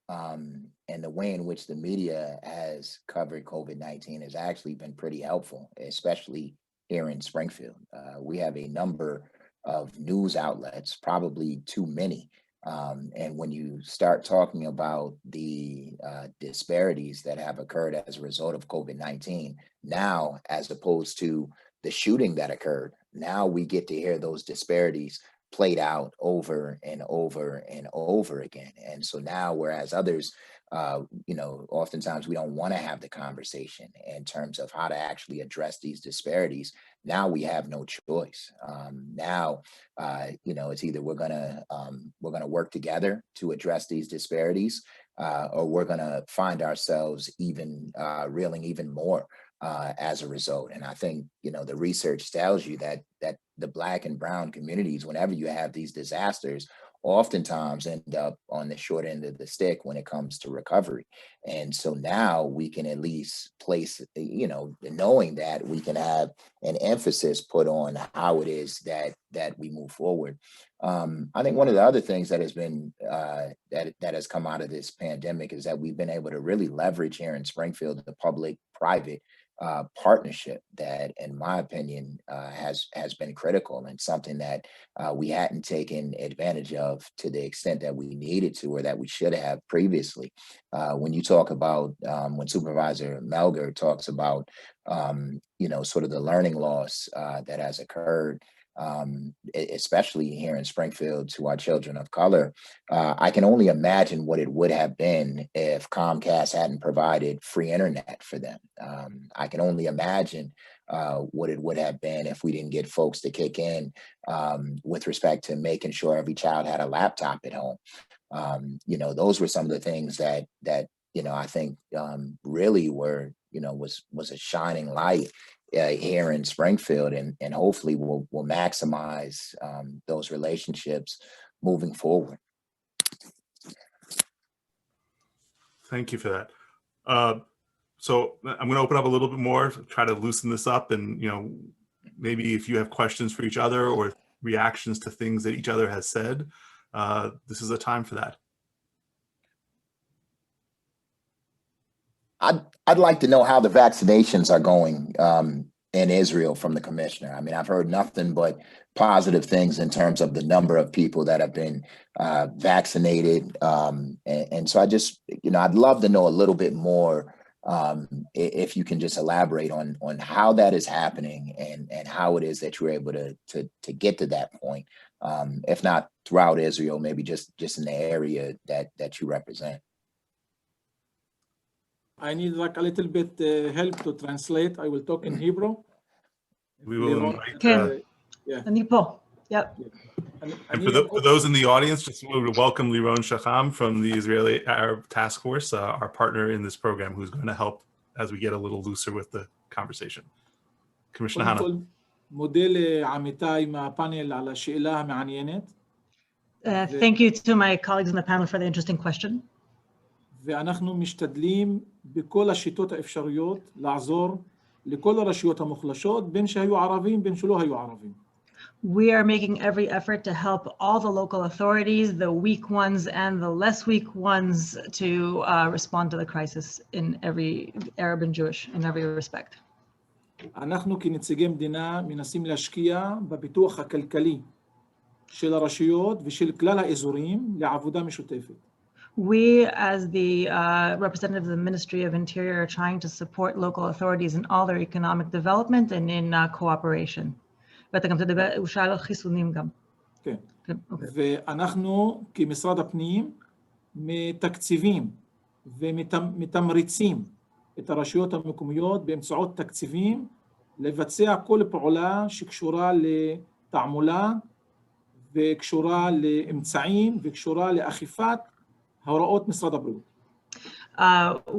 and the way in which the media has covered COVID-19 has actually been pretty helpful, especially here in Springfield. We have a number of news outlets, probably too many. And when you start talking about the disparities that have occurred as a result of COVID-19, now, as opposed to the shooting that occurred, now we get to hear those disparities played out over and over and over again. And so now, whereas others, oftentimes we don't want to have the conversation in terms of how to actually address these disparities. Now we have no choice. It's either we're gonna work together to address these disparities, or we're gonna find ourselves reeling even more as a result. And I think the research tells you that the Black and brown communities, whenever you have these disasters, oftentimes end up on the short end of the stick when it comes to recovery. And so now we can at least place, knowing that we can have an emphasis put on how it is that we move forward. I think one of the other things that has been that has come out of this pandemic is that we've been able to really leverage here in Springfield the public-private partnership that, in my opinion, has been critical and something that we hadn't taken advantage of to the extent that we needed to or that we should have previously. When you talk about when Supervisor Melger talks about sort of the learning loss that has occurred, especially here in Springfield to our children of color, I can only imagine what it would have been if Comcast hadn't provided free internet for them. I can only imagine what it would have been if we didn't get folks to kick in with respect to making sure every child had a laptop at home. Those were some of the things that I think really were, was a shining light here in Springfield, and hopefully we'll maximize those relationships moving forward. Thank you for that. So I'm going to open up a little bit more, try to loosen this up, and maybe if you have questions for each other or reactions to things that each other has said, this is a time for that. I'd like to know how the vaccinations are going in Israel from the commissioner. I mean, I've heard nothing but positive things in terms of the number of people that have been vaccinated. And so I just, I'd love to know a little bit more if you can just elaborate on how that is happening and how it is that you're able to get to that point. If not throughout Israel, maybe just in the area that you represent. I need like a little bit help to translate. I will talk in Hebrew. We will invite, אני פה. Yep. and for those in the audience, just want to welcome Liron Shacham from the Israeli Arab Task Force, our partner in this program, who's going to help as we get a little looser with the conversation. Commissioner Hannah. מודה לעמיתיי מהפאנל על השאלה המעניינת. Thank you to my colleagues in the panel for the interesting question. ואנחנו משתדלים בכל השיטות האפשריות לעזור לכל הרשויות המוחלשות, בין שהיו ערבים, בין שלא היו ערבים. We are making every effort to help all the local authorities, the weak ones and the less weak ones, to respond to the crisis in every Arab and Jewish, in every respect. אנחנו כנציגי מדינה מנסים להשקיע בפיתוח הכלכלי של הרשויות ושל כלל האזורים לעבודה משותפת. We, as the representatives of the Ministry of Interior, are trying to support local authorities in all their economic development and in cooperation. ואתה גם תדבר, הוא שאל על חיסונים גם. כן. ואנחנו כמשרד הפנים מתקציבים ומתמריצים את הרשויות המקומיות באמצעות תקציבים לבצע כל פעולה שקשורה לתעמולה וקשורה לאמצעים וקשורה לאכיפת הוראות משרד הבריאות.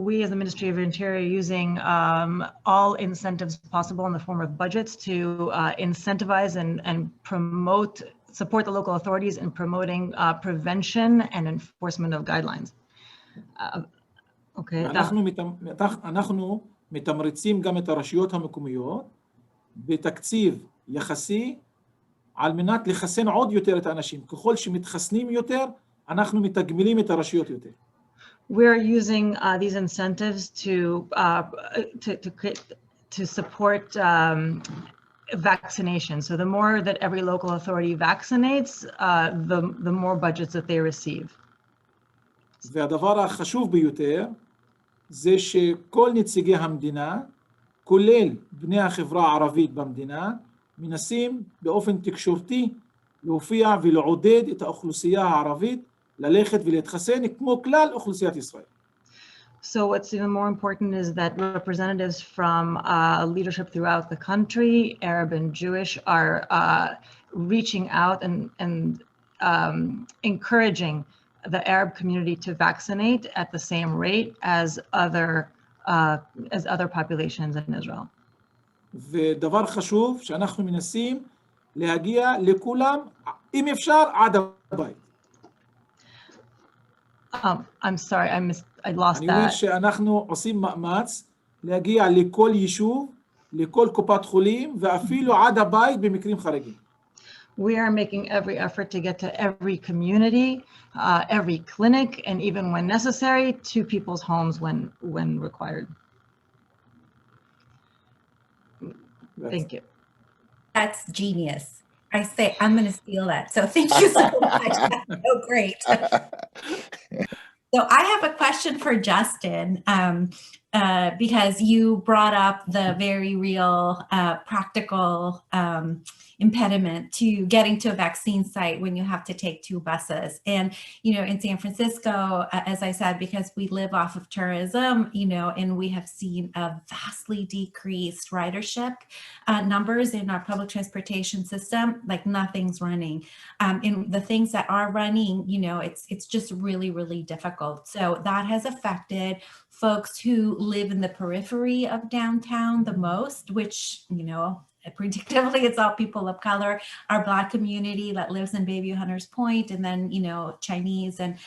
We as the Ministry of Interior are using all incentives possible in the form of budgets to incentivize and support the local authorities in promoting prevention and enforcement of guidelines. Okay. אנחנו מתמרצים גם את הרשויות המקומיות בתקציב יחסי על מנת לחסן עוד יותר את האנשים. ככל שמתחסנים יותר, אנחנו מתגמלים את הרשויות יותר. We're using these incentives to support vaccination. So the more that every local authority vaccinates, the more budgets that they receive. והדבר החשוב ביותר זה שכל נציגי המדינה, כולל בני החברה הערבית במדינה, מנסים באופן תקשורתי להופיע ולעודד את האוכלוסייה הערבית ללכת ולהתחסן כמו כלל אוכלוסיית ישראל. So what's even more important is that representatives from leadership throughout the country, Arab and Jewish, are reaching out and encouraging the Arab community to vaccinate at the same rate as other populations in Israel. ודבר חשוב שאנחנו מנסים להגיע לכולם, אם אפשר, עד הבית. I'm sorry, I lost אני אומר that. שאנחנו עושים מאמץ להגיע לכל יישוב, לכל קופת חולים, ואפילו עד הבית במקרים חריגים. We are making every effort to get to every community, every clinic, and even when necessary, to people's homes when required. Thank you. That's genius. I say, I'm going to steal that. So thank you so much. That's so great. So I have a question for Justin, because you brought up the very real practical impediment to getting to a vaccine site when you have to take 2 buses. And, you know, in San Francisco, as I said, because we live off of tourism, you know, and we have seen a vastly decreased ridership numbers in our public transportation system, like nothing's running. And the things that are running, you know, it's just really, really difficult. So that has affected folks who live in the periphery of downtown the most, which, you know, predictably, it's all people of color, our Black community that lives in Bayview Hunters Point, and then, you know, Chinese and,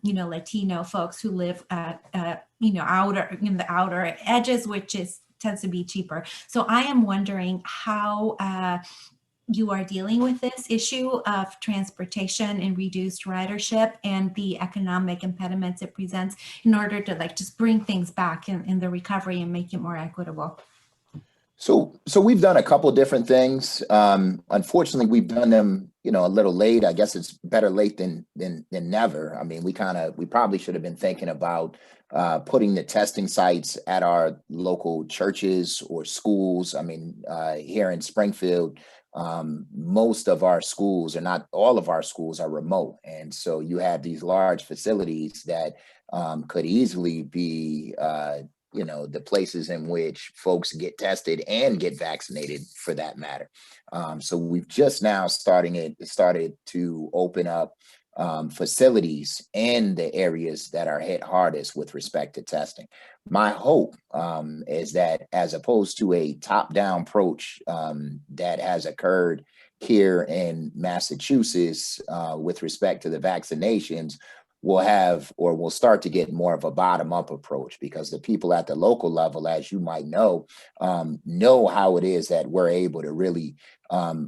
you know, Latino folks who live, you know, in the outer edges, which tends to be cheaper. So I am wondering how you are dealing with this issue of transportation and reduced ridership and the economic impediments it presents in order to like just bring things back in the recovery and make it more equitable. So we've done a couple different things. Unfortunately, we've done them, you know, a little late. I guess it's better late than never. I mean, we probably should have been thinking about putting the testing sites at our local churches or schools. I mean, here in Springfield, most of our schools, or not all of our schools, are remote. And so you have these large facilities that could easily be you know, the places in which folks get tested and get vaccinated for that matter. So we've just now started to open up facilities in the areas that are hit hardest with respect to testing. My hope is that, as opposed to a top-down approach that has occurred here in Massachusetts with respect to the vaccinations, we'll start to get more of a bottom-up approach, because the people at the local level, as you might know how it is that we're able to really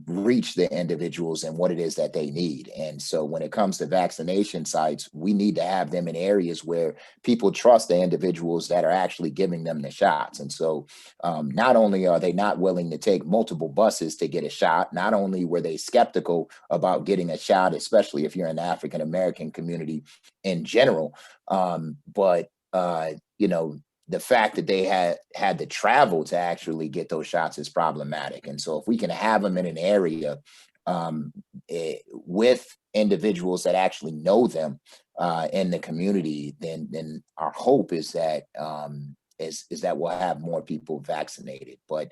reach the individuals and what it is that they need. And so when it comes to vaccination sites, we need to have them in areas where people trust the individuals that are actually giving them the shots. And so not only are they not willing to take multiple buses to get a shot, not only were they skeptical about getting a shot, especially if you're in the African-American community in general, but you know, the fact that they had to travel to actually get those shots is problematic. And so if we can have them in an area with individuals that actually know them in the community, then our hope is that is that we'll have more people vaccinated. But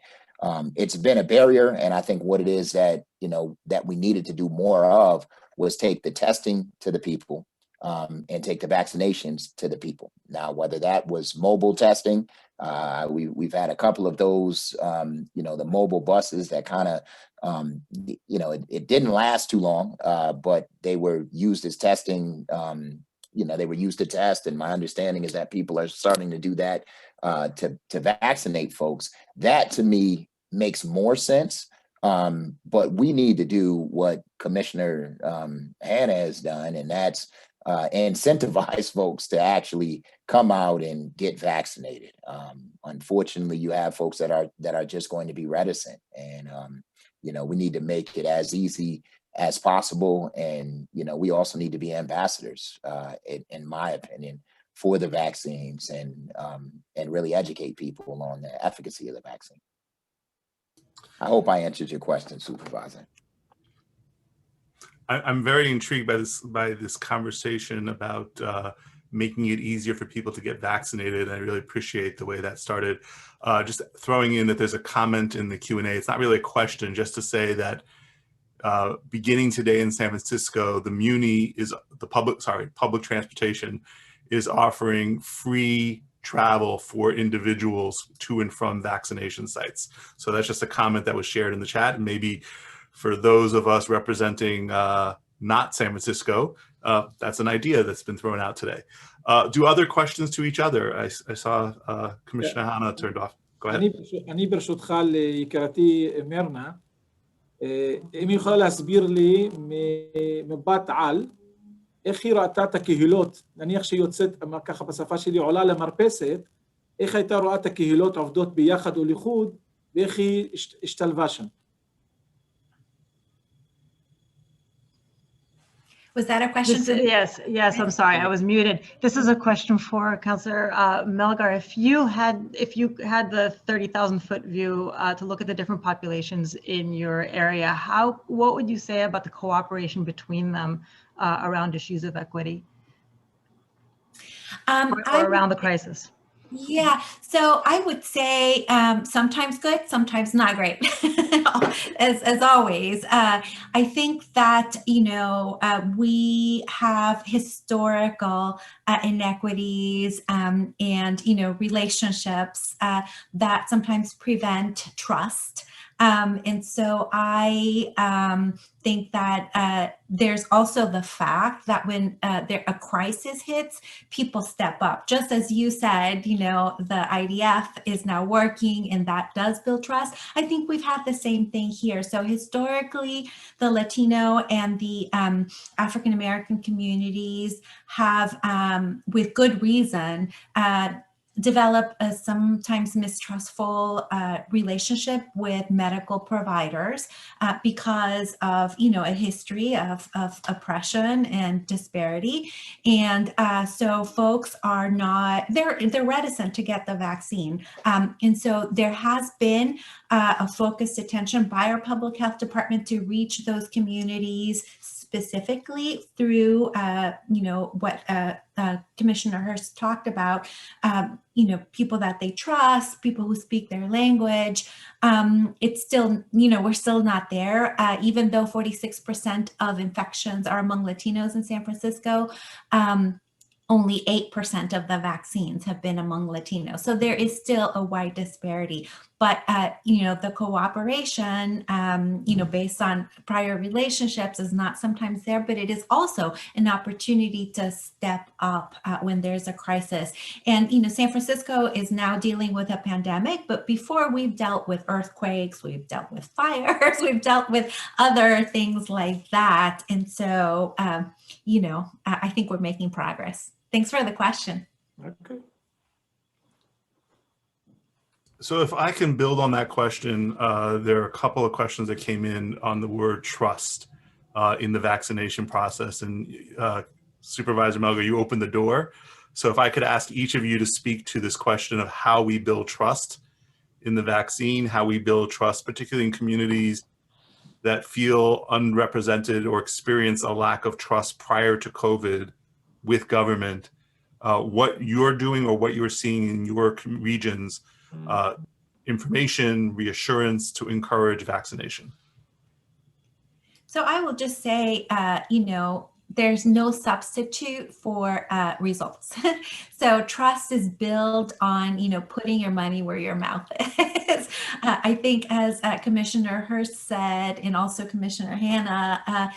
it's been a barrier, and I think what it is that, you know, that we needed to do more of was take the testing to the people and take the vaccinations to the people. Now, whether that was mobile testing, we've had a couple of those, you know, the mobile buses that kind of, you know, it didn't last too long, but they were used as testing. You know, they were used to test, and my understanding is that people are starting to do that to vaccinate folks. That to me makes more sense. But we need to do what Commissioner Hanna has done, and that's incentivize folks to actually come out and get vaccinated. Unfortunately, you have folks that are just going to be reticent, and you know, we need to make it as easy as possible. And you know, we also need to be ambassadors, in my opinion, for the vaccines, and really educate people on the efficacy of the vaccine. I hope I answered your question, Supervisor. I'm very intrigued by this conversation about making it easier for people to get vaccinated. I really appreciate the way that started. Just throwing in that there's a comment in the Q&A. It's not really a question, just to say that beginning today in San Francisco, the Muni is public transportation is offering free travel for individuals to and from vaccination sites. So that's just a comment that was shared in the chat. And maybe for those of us representing not San Francisco, That's an idea that's been thrown out today. Do other questions to each other? I saw Commissioner Hanna turned off. Go ahead. אני ברשותך ליקירתי מרנה, אם היא יכולה להסביר לי ממבט על, איך היא ראתה את הקהילות, נניח שהיא יוצאת ככה בשפה שלי, עולה למרפסת, איך הייתה רואה את הקהילות עובדות ביחד או לחוד, ואיך היא השתלבה שם. Was that a question? Yes, I'm sorry, I was muted. This is a question for Councillor Melgar. If you had the 30,000-foot view to look at the different populations in your area, what would you say about the cooperation between them around issues of equity or around the crisis? Yeah, so I would say sometimes good, sometimes not great, as always. I think that, we have historical inequities and, relationships that sometimes prevent trust. And so I think that there's also the fact that when a crisis hits, people step up. Just as you said, the IDF is now working and that does build trust. I think we've had the same thing here. So historically, the Latino and the African-American communities have, with good reason, develop a sometimes mistrustful relationship with medical providers because of, a history of oppression and disparity. And so folks are they're reticent to get the vaccine. And so there has been a focused attention by our public health department to reach those communities specifically through, what Commissioner Hurst talked about, people that they trust, people who speak their language. It's still, we're still not there, even though 46% of infections are among Latinos in San Francisco. Only 8% of the vaccines have been among Latinos. So there is still a wide disparity. But, the cooperation, based on prior relationships is not sometimes there, but it is also an opportunity to step up when there's a crisis. And, San Francisco is now dealing with a pandemic, but before we've dealt with earthquakes, we've dealt with fires, we've dealt with other things like that. And so, I think we're making progress. Thanks for the question. Okay. So if I can build on that question, there are a couple of questions that came in on the word trust in the vaccination process. And Supervisor Melgar, you opened the door. So if I could ask each of you to speak to this question of how we build trust in the vaccine, how we build trust, particularly in communities that feel unrepresented or experience a lack of trust prior to COVID with government, what you're doing or what you're seeing in your regions, information, reassurance to encourage vaccination. So I will just say, there's no substitute for results. So trust is built on, putting your money where your mouth is. I think as Commissioner Hurst said, and also Commissioner Hanna,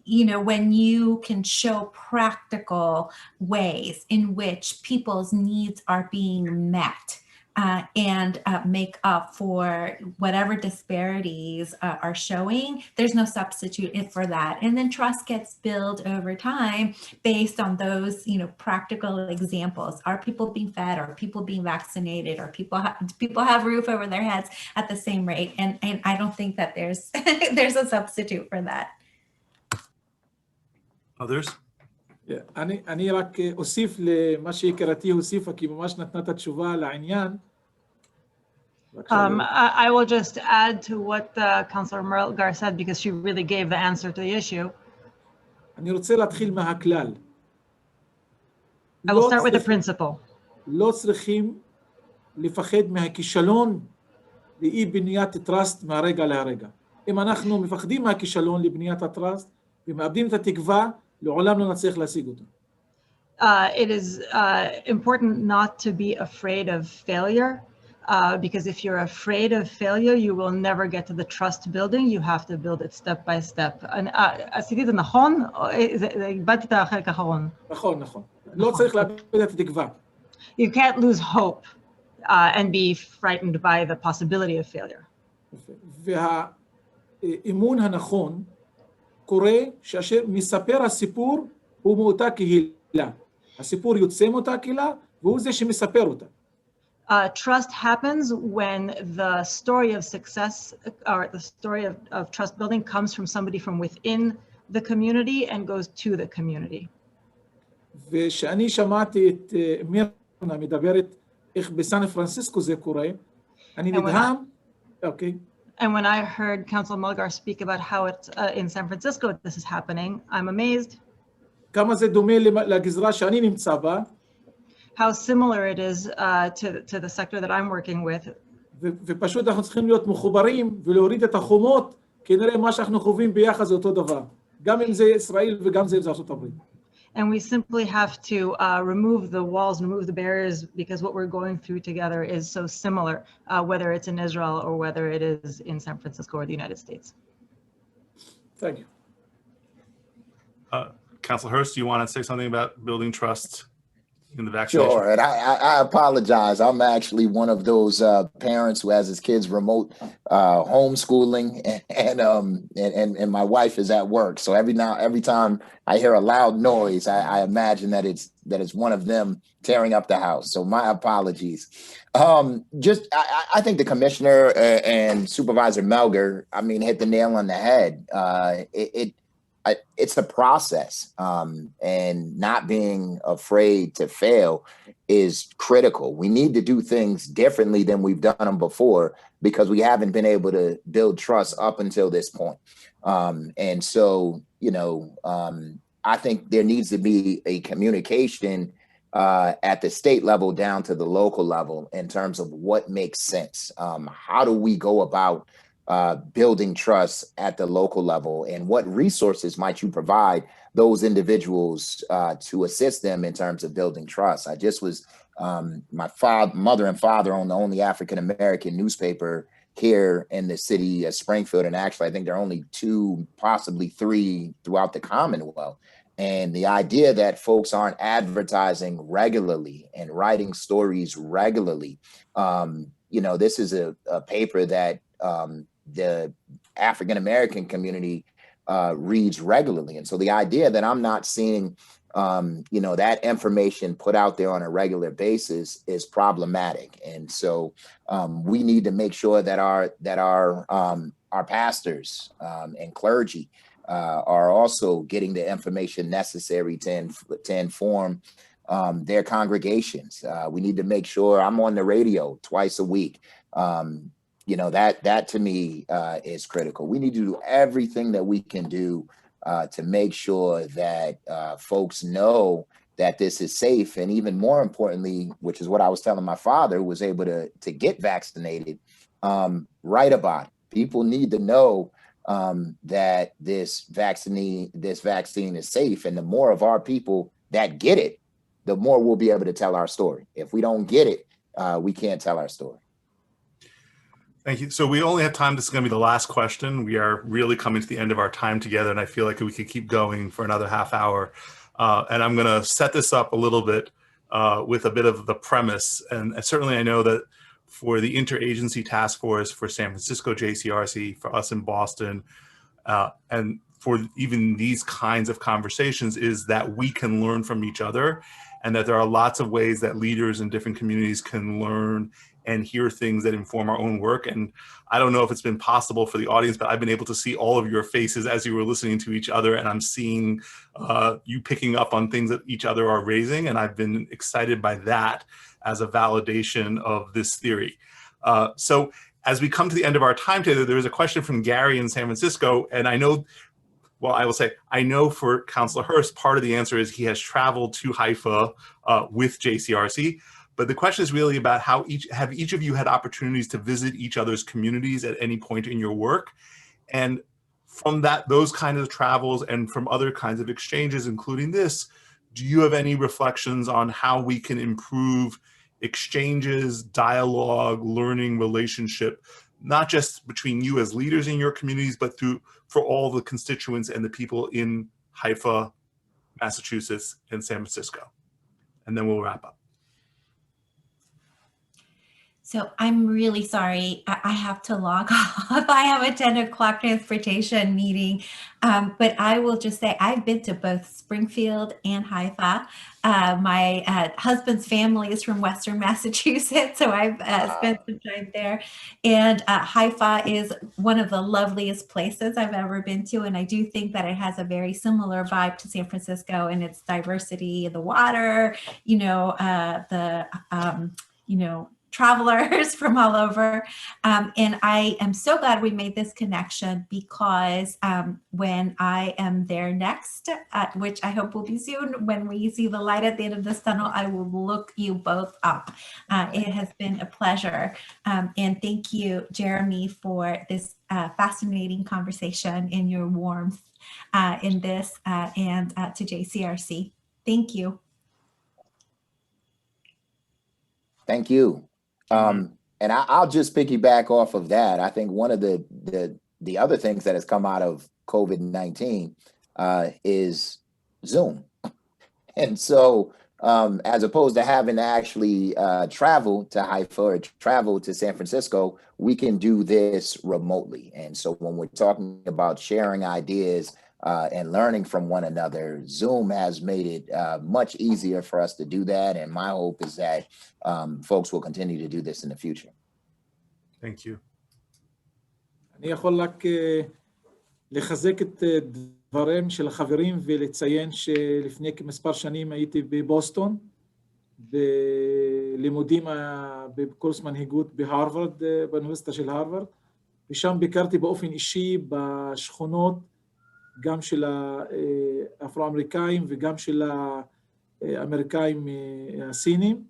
when you can show practical ways in which people's needs are being met and make up for whatever disparities are showing, there's no substitute for that. And then trust gets built over time based on those, practical examples. Are people being fed? Are people being vaccinated? Are people have a roof over their heads at the same rate? And I don't think that there's there's a substitute for that. Others? אני רק אוסיף למה שיקירתי הוסיפה, כי ממש נתנת תשובה לעניין. I will just add to what Councillor Melgar said, because she really gave the answer to the issue. אני רוצה להתחיל מהכלל. I will start with the principle. לא צריכים לפחד מהכישלון לאי בניית טראסט מהרגע להרגע. אם אנחנו מפחדים מהכישלון לבניית הטראסט ומאבדים את התקווה, לעולם לא נצליח להשיג אותו. It is important not to be afraid of failure, Because if you're afraid of failure, you will never get to the trust building. You have to build it step by step. עשיתי את זה נכון? איבדתי את החלק האחרון. נכון, נכון. לא צריך לאבד את התקווה. You can't lose hope and be frightened by the possibility of failure. והאימון הנכון קורה כאשר מספר הסיפור הוא מאותה קהילה. הסיפור יוצא מאותה קהילה והוא זה שמספר אותה. Trust happens when the story of success or the story of trust building comes from somebody from within the community and goes to the community. ושאני שמעתי את מירנה מדברת איך בסן פרנסיסקו זה קורה, אני נדהם, אוקיי. And when I heard Council Mulgar speak about how it's in San Francisco this is happening, I'm amazed. כמה זה דומה לגזרה שאני נמצא בה. How similar it is to the sector that I'm working with. ופשוט אנחנו צריכים להיות מחוברים ולהוריד את החומות, כי נראה מה שאנחנו חווים ביחד זה אותו דבר. גם אם זה ישראל וגם זה ארצות הברית. And we simply have to remove the walls, remove the barriers, because what we're going through together is so similar, whether it's in Israel or whether it is in San Francisco or the United States. Thank you. Councilor Hurst, do you want to say something about building trust in the vaccination? Sure, and I apologize. I'm actually one of those parents who has his kids remote homeschooling, and my wife is at work. So every time I hear a loud noise, I imagine that it's one of them tearing up the house. So my apologies. I think the commissioner and Supervisor Melger, I mean, hit the nail on the head. It's a process, and not being afraid to fail is critical. We need to do things differently than we've done them before because we haven't been able to build trust up until this point. And so, I think there needs to be a communication at the state level down to the local level in terms of what makes sense. How do we go about building trust at the local level, and what resources might you provide those individuals to assist them in terms of building trust? I just was, my mother and father own the only African-American newspaper here in the city of Springfield. And actually, I think there are only 2, possibly 3 throughout the Commonwealth. And the idea that folks aren't advertising regularly and writing stories regularly, this is a paper that the African-American community reads regularly. And so the idea that I'm not seeing, that information put out there on a regular basis is problematic. And so we need to make sure that our pastors and clergy are also getting the information necessary to inform their congregations. We need to make sure I'm on the radio twice a week. That to me is critical. We need to do everything that we can do to make sure that folks know that this is safe. And even more importantly, which is what I was telling my father, who was able to get vaccinated, write about it. People need to know that this vaccine is safe. And the more of our people that get it, the more we'll be able to tell our story. If we don't get it, we can't tell our story. Thank you. So we only have time. This is going to be the last question. We are really coming to the end of our time together, and I feel like we could keep going for another half hour. And I'm going to set this up a little bit with a bit of the premise. And certainly I know that for the interagency task force for San Francisco JCRC, for us in Boston, and for even these kinds of conversations, is that we can learn from each other, and that there are lots of ways that leaders in different communities can learn and hear things that inform our own work. And I don't know if it's been possible for the audience, but I've been able to see all of your faces as you were listening to each other, and I'm seeing you picking up on things that each other are raising, and I've been excited by that as a validation of this theory. So as we come to the end of our time together, there was a question from Gary in San Francisco, and I will say, I know for Councilor Hurst, part of the answer is he has traveled to Haifa with JCRC. But the question is really about how each of you had opportunities to visit each other's communities at any point in your work. And from those kinds of travels and from other kinds of exchanges, including this, do you have any reflections on how we can improve exchanges, dialogue, learning, relationship, not just between you as leaders in your communities, but for all the constituents and the people in Haifa, Massachusetts, and San Francisco. And then we'll wrap up. So I'm really sorry. I have to log off. I have a 10 o'clock transportation meeting. But I will just say I've been to both Springfield and Haifa. My husband's family is from Western Massachusetts, so I've spent some time there. And Haifa is one of the loveliest places I've ever been to. And I do think that it has a very similar vibe to San Francisco in its diversity, the water, travelers from all over. And I am so glad we made this connection because when I am there next, which I hope will be soon, when we see the light at the end of this tunnel, I will look you both up. It has been a pleasure. And thank you, Jeremy, for this fascinating conversation and your warmth in this and to JCRC. Thank you. Thank you. And I'll just piggyback off of that. I think one of the other things that has come out of COVID-19 is Zoom. And so as opposed to having to actually travel to Haifa or travel to San Francisco, we can do this remotely. And so when we're talking about sharing ideas and learning from one another, Zoom has made it much easier for us to do that. And my hope is that folks will continue to do this in the future. Thank you. אני יכול רק לחזק את דבריהם של החברים ולציין שלפני כמספר שנים הייתי בבוסטון, בלימודים בקורס מנהיגות בהרווארד, באוניברסיטה של הרווארד, ושם ביקרתי באופן אישי בשכונות, גם של האפרו-אמריקאים וגם של האמריקאים הסינים,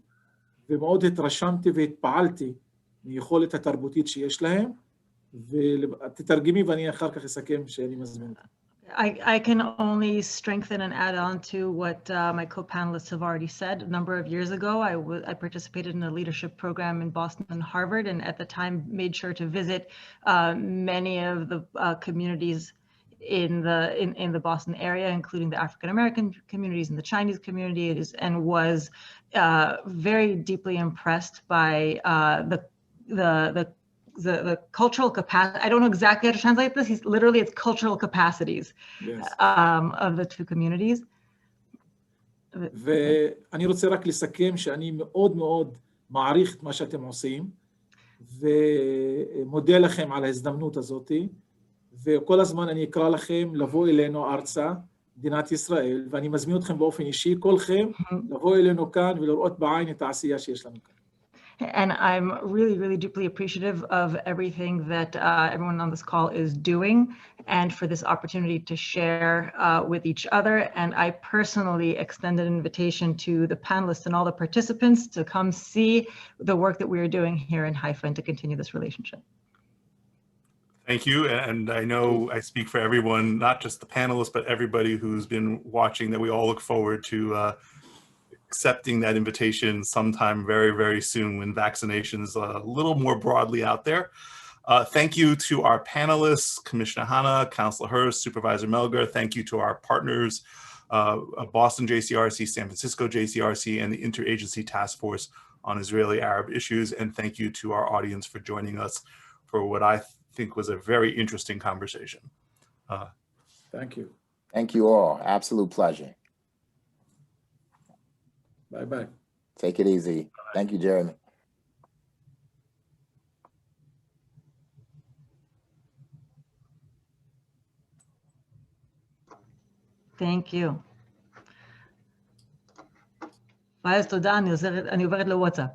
ומאוד התרשמתי והתפעלתי מיכולת התרבותית שיש להם, ותתרגמי ואני אחר כך אסכם שאני מזמין אותם. I can only strengthen and add on to what my co-panelists have already said. A number of years ago, I participated in a leadership program in Boston and Harvard, and at the time made sure to visit many of the communities in the Boston area, including the African American communities and the Chinese communities, and was very deeply impressed by the cultural capacity. I don't know exactly how to translate this. It's cultural capacities of the two communities. ואני רוצה רק לסכם שאני מאוד מאוד מעריך את מה שאתם עושים, ומודה לכם על ההזדמנות הזאת, וכל הזמן אני אקרא לכם לבוא אלינו ארצה, מדינת ישראל, ואני מזמין אתכם באופן אישי, כולכם, לבוא אלינו כאן ולראות בעין את העשייה שיש לנו כאן. And I'm really, really deeply appreciative of everything that everyone on this call is doing and for this opportunity to share with each other. And I personally extended an invitation to the panelists and all the participants to come see the work that we are doing here in Haifa and to continue this relationship. Thank you. And I know I speak for everyone, not just the panelists, but everybody who's been watching, that we all look forward to accepting that invitation sometime very, very soon when vaccinations are a little more broadly out there. Thank you to our panelists, Commissioner Hanna, Councilor Hurst, Supervisor Melgar. Thank you to our partners, Boston JCRC, San Francisco JCRC, and the Interagency Task Force on Israeli-Arab Issues. And thank you to our audience for joining us for what I think was a very interesting conversation. Thank you. Thank you all. Absolute pleasure. Bye-bye. Take it easy. Thank you, Jeremy. Thank you. ואז תודה, אני עוברת לוואטסאפ.